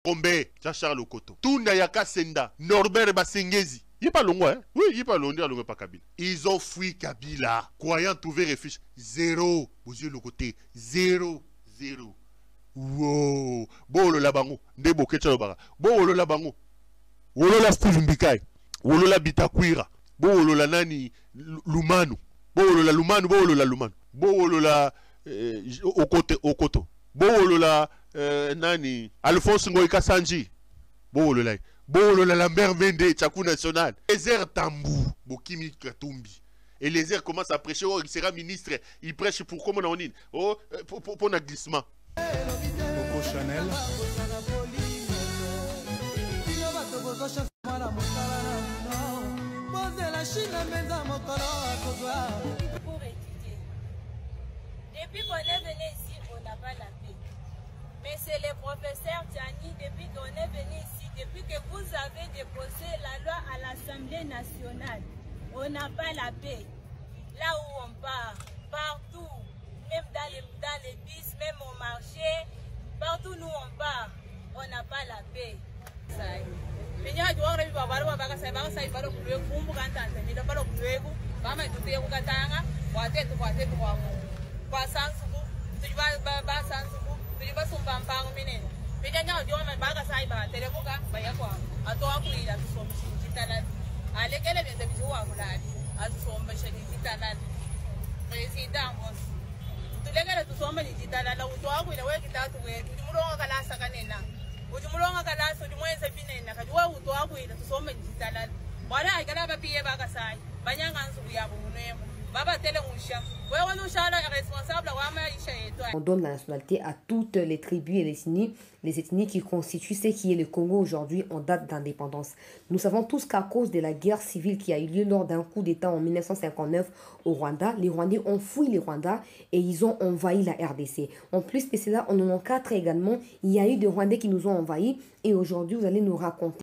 Combe, Charles Okoto. Tuna Yaka Senda, Norbert Basengezi. Il n'est pas long, hein? Oui, il n'est pas long, il n'est pas Kabila. Ils ont fui Kabila, croyant trouver refuge. Zéro. Aux yeux le côté. Zéro. Zéro. Wow. Bolo la bango. Ndebo kecha lobara. Bolo la bango. Wolo la Steve Mbikai. Wolo la Bitakwira. Bolo la nani Lumanu. Bolo la Lumanu. Bolo la Lumanu. Bolo la Okoto. Bolo la nani Alphonse Ngoïka Sanji. Bolo la Lambert Mende, Tchakou National. Les airs Tambou, Bokimi Katumbi. Et les airs commencent à prêcher. Oh, il sera ministre. Il prêche pour comment on dit. Oh, pour un glissement. Coco Chanel. Pour étudier. Depuis qu'on est venu ici, on n'a pas la paix. Mais c'est le professeur Tiani, depuis qu'on est venu ici, depuis que vous avez déposé la loi à l'Assemblée nationale, on n'a pas la paix. Là où on part, partout, même dans les bus, même au marché, partout nous on part, on n'a pas la paix. On donne la nationalité à toutes les tribus et les ethnies qui constituent ce qui est le Congo aujourd'hui en date d'indépendance. Nous savons tous qu'à cause de la guerre civile qui a eu lieu lors d'un coup d'État en 1959 au Rwanda, les Rwandais ont fui le Rwanda et ils ont envahi la RDC. En plus de cela, en 1994 également, il y a eu des Rwandais qui nous ont envahis et aujourd'hui, vous allez nous raconter.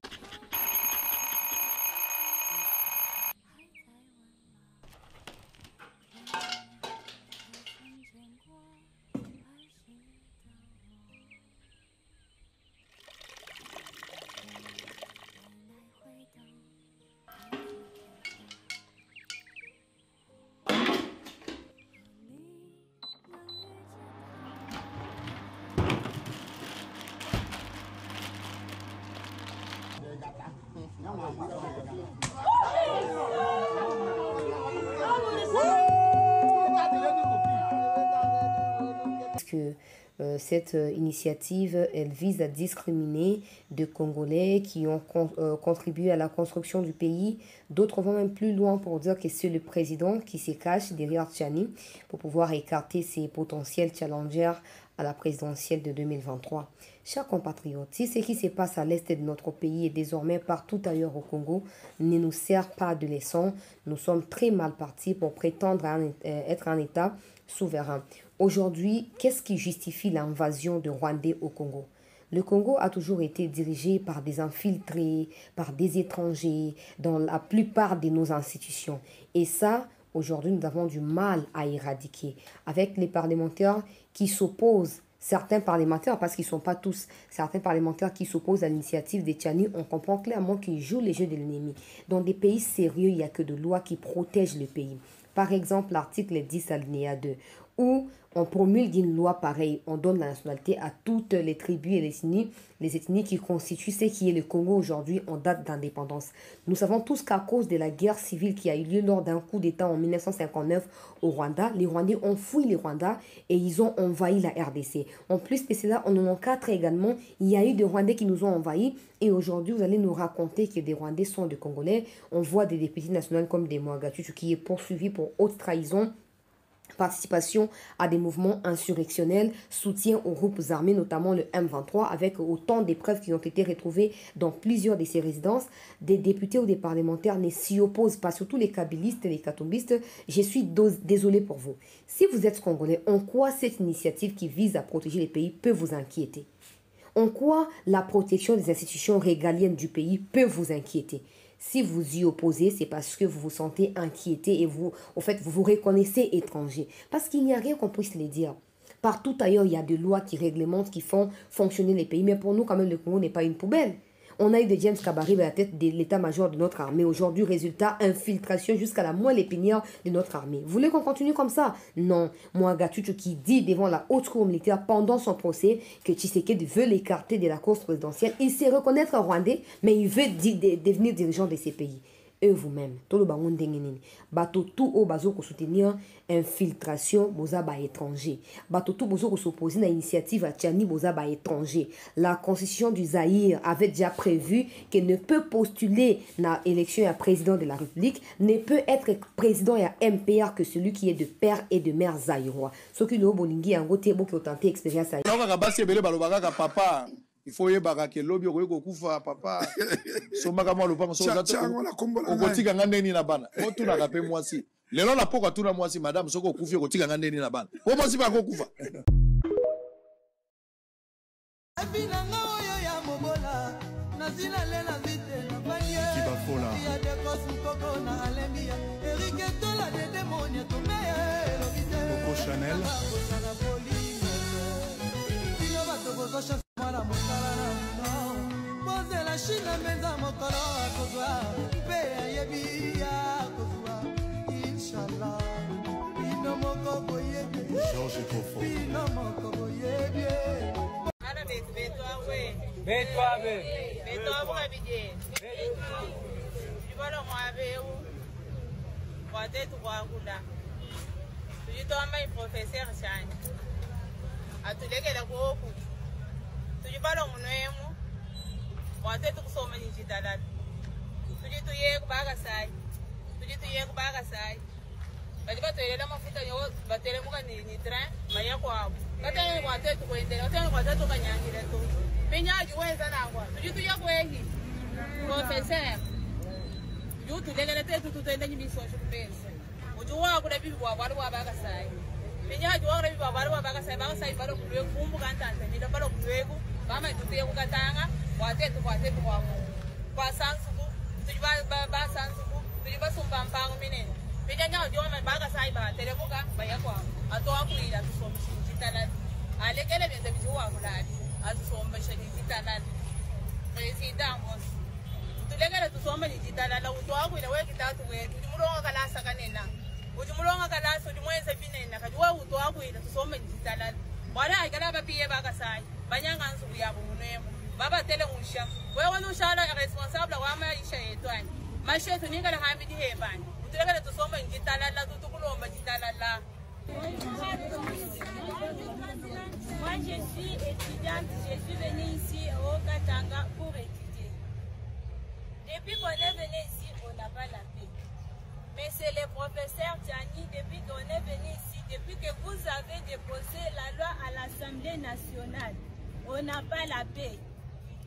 Que cette initiative, elle vise à discriminer des Congolais qui ont contribué à la construction du pays. D'autres vont même plus loin pour dire que c'est le président qui se cache derrière Tchani pour pouvoir écarter ses potentiels challengers à la présidentielle de 2023. Chers compatriotes, si ce qui se passe à l'est de notre pays et désormais partout ailleurs au Congo ne nous sert pas de leçon, nous sommes très mal partis pour prétendre être un État souverain. Aujourd'hui, qu'est-ce qui justifie l'invasion de Rwandais au Congo? Le Congo a toujours été dirigé par des infiltrés, par des étrangers, dans la plupart de nos institutions. Et ça, aujourd'hui, nous avons du mal à éradiquer. Avec les parlementaires qui s'opposent, certains parlementaires, parce qu'ils ne sont pas tous, certains parlementaires qui s'opposent à l'initiative des Tchani, on comprend clairement qu'ils jouent les jeux de l'ennemi. Dans des pays sérieux, il n'y a que de lois qui protègent le pays. Par exemple, l'article 10 alinéa 2, où on promulgue une loi pareille, on donne la nationalité à toutes les tribus et les ethnies qui constituent ce qui est le Congo aujourd'hui en date d'indépendance. Nous savons tous qu'à cause de la guerre civile qui a eu lieu lors d'un coup d'État en 1959 au Rwanda, les Rwandais ont fui le Rwanda et ils ont envahi la RDC. En plus de cela, en 1994 également, il y a eu des Rwandais qui nous ont envahis et aujourd'hui, vous allez nous raconter que des Rwandais sont des Congolais. On voit des députés nationaux comme des Mwagatutu qui est poursuivi pour haute trahison, participation à des mouvements insurrectionnels, soutien aux groupes armés, notamment le M23, avec autant d'épreuves qui ont été retrouvées dans plusieurs de ces résidences. Des députés ou des parlementaires ne s'y opposent pas, surtout les kabylistes et les katumbistes. Je suis désolé pour vous. Si vous êtes congolais, en quoi cette initiative qui vise à protéger les pays peut vous inquiéter? En quoi la protection des institutions régaliennes du pays peut vous inquiéter? Si vous y opposez, c'est parce que vous vous sentez inquiété et vous, au fait, vous vous reconnaissez étranger. Parce qu'il n'y a rien qu'on puisse le dire. Partout ailleurs, il y a des lois qui réglementent, qui font fonctionner les pays. Mais pour nous, quand même, le Congo n'est pas une poubelle. On a eu de James Kabarebe à la tête de l'état-major de notre armée. Aujourd'hui, résultat, infiltration jusqu'à la moelle épinière de notre armée. Vous voulez qu'on continue comme ça? Non. Moi, Gatucho qui dit devant la haute cour militaire pendant son procès que Tshisekedi veut l'écarter de la course présidentielle. Il sait reconnaître Rwandais, mais il veut devenir dirigeant de ces pays. Eux vous-même, tout le bangon dengenini. Bato tout au bazo ko soutenir infiltration boza ba étranger. Bato tout bozo ko s'opposer à l'initiative à Tchani boza ba étranger. La constitution du Zaïre avait déjà prévu qu'il ne peut postuler na élection à président de la République, ne peut être président à MPR que celui qui est de père et de mère zaïrois. Ce qui nous bolingi en gote beaucoup tenté expérience à. Papa. Il faut y avoir que lobby au kufa papa. Somaka moi le pas so okotika ngandeni na bana. Motu na kape mwasi. Lelo na poka tuna mwasi madame soko kufi okotika ngandeni na bana. Ko mwasi ba ko kufa. Abinanga oyo ya mobola. Nazina lela vite na banye. Kibafola. Ya de kosukoko na alembia. Eric Tola de demonia to me lobite. Coco Chanel. Mwana mosala na pose la chine menza mokolo akozwa mpe ayebi ya kozwa inshallah bino moko boyebi bino moko boyebi Ana betwawe bidye libolo mwabeu watetu kwakula tujitoma iprofesseur cyane atulekela koku tujibalo munwemu wate tukusoma ni jidalala tujituye kubaga sai bali batoyela mafuta yo batele muka ni train maya kwabo kata wate tukwendele wate tukanyangire tu pinyaji wenza nangwa tujituye kwehi professeur yutu lelele tetu tutende nyimiso shukupesa ujuwa kula bibi kwa wale wabaga sai pinyaji wale bibi wale wabaga sai balo kulwe kumbu kantante ni balo kulwe Mama tutuye kukatanga watetu kwa sansuku tujiba sansuku tujiba sumba mpango minene pijanya odioma baga sai ba telemuka bayakwa atoa kuila tusomishi jitalani alekele bende bijuwa kulali atusomba shani jitalani president mos tulekele tusomba ni jitalala utoa kuila we kitatu we tujimulonga kalasa kanena ujimulonga kalasa ujimwenza binena kajuwa utoa kuila tusomba ni jitalani wala aikala bapiye baga sai banyanga nsuku yabo munemo baba tele unsha wewe nushala responsable wa maisha yetu ani mashetu ningala hambidi hebani utelekele tusomba ngitalala tutukulomba ngitalala. Moi je suis étudiante, je suis venue ici au Katanga pour étudier. Depuis qu'on est venu ici, on n'a pas la paix. Mais c'est le professeur Tchani, depuis qu'on est venu ici, depuis que vous avez déposé la loi à l'Assemblée nationale, on n'a pas la paix.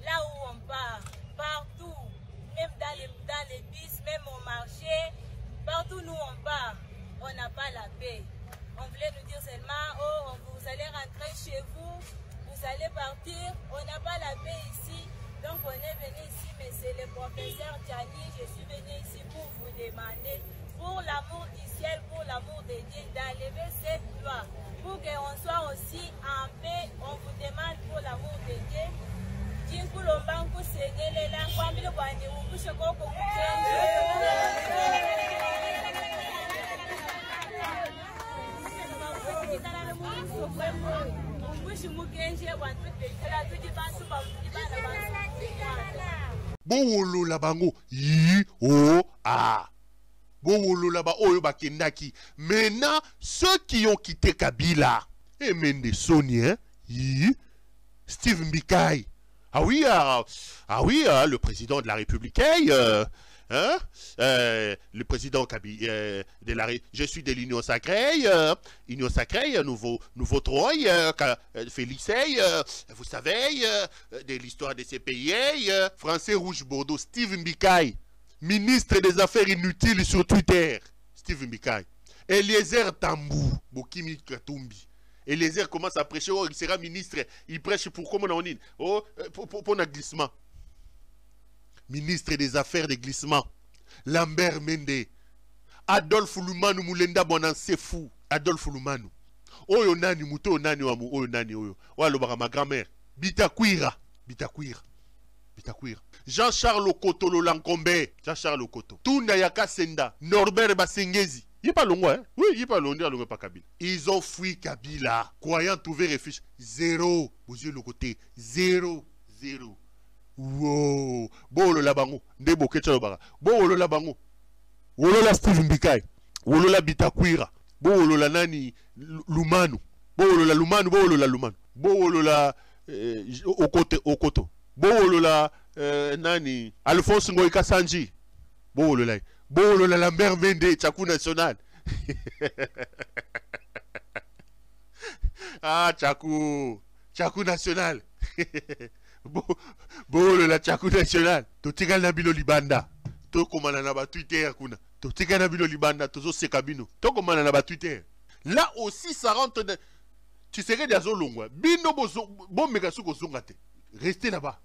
Là où on part, partout, même dans les bus, même au marché, partout nous on part, on n'a pas la paix. On voulait nous dire seulement, oh, vous allez rentrer chez vous, vous allez partir, on n'a pas la paix ici. Donc on est venu ici, mais c'est le professeur Tchani, je suis venu ici pour vous demander, pour l'amour du ciel, pour l'amour de Dieu, d'enlever cette loi. Pour qu'on soit aussi en paix, on vous demande pour l'amour de Dieu. Bowolo la bango yi o a. Bowolo la ba oyo bakendaki. Maintenant, ceux qui ont quitté Kabila, et Mende Sonien, yi, Steve Mbikai. Ah oui, le président de la République, le président de la je suis de l'Union sacrée, nous voterons, Félicé, vous savez, de l'histoire de ces pays, Français Rouge Bordeaux, Steve Mbikai, ministre des Affaires inutiles sur Twitter, Steve Mbikai, Eliezer Tambou, Bokimi Katumbi. Eliezer commence à prêcher, oh, il sera ministre, il prêche pour comment on dit, oh, pour un glissement. Ministre des Affaires de glissement. Lambert Mende. Adolphe Lumanu Moulenda Bonan, c'est fou. Adolphe Lumanu. Oyo nani muto nani wa oyo nani oyo. Wa lobaka ma grand-mère. Bitakwira. Jean-Charles Okotolo Lankombe. Jean-Charles Okoto. Tunda Yaka Senda. Norbert Basengezi. Il pas longue, hein? Oui, il pas longue, pas Kabila. Ils ont fui Kabila. Croyant trouver refuge. Zéro. Aux yeux le côté. Zéro. Wow. Bolo la bango. Ndebo ketcha bara. Bolo la bango. Wolo la Steve Mbikai. Wolo la Bitakwira. Bolo la nani Lumanu. Bolo la Lumanu. Bolo la Okoto. Bolo la nani Alphonse Ngoïka Sanji. Bolo la Lambert Mende Tchakou National. Ah, Tchakou National. Bolo la Tchakou National. Totigal Nabilo Libanda. To komana na ba Twitter kuna. Totigal Nabilo Libanda. Tozo sekabino. To komana na ba Twitter. Là aussi ça rentre. Tu serais des Zolongwa. Bino bon mega suko zongate. Restez là-bas.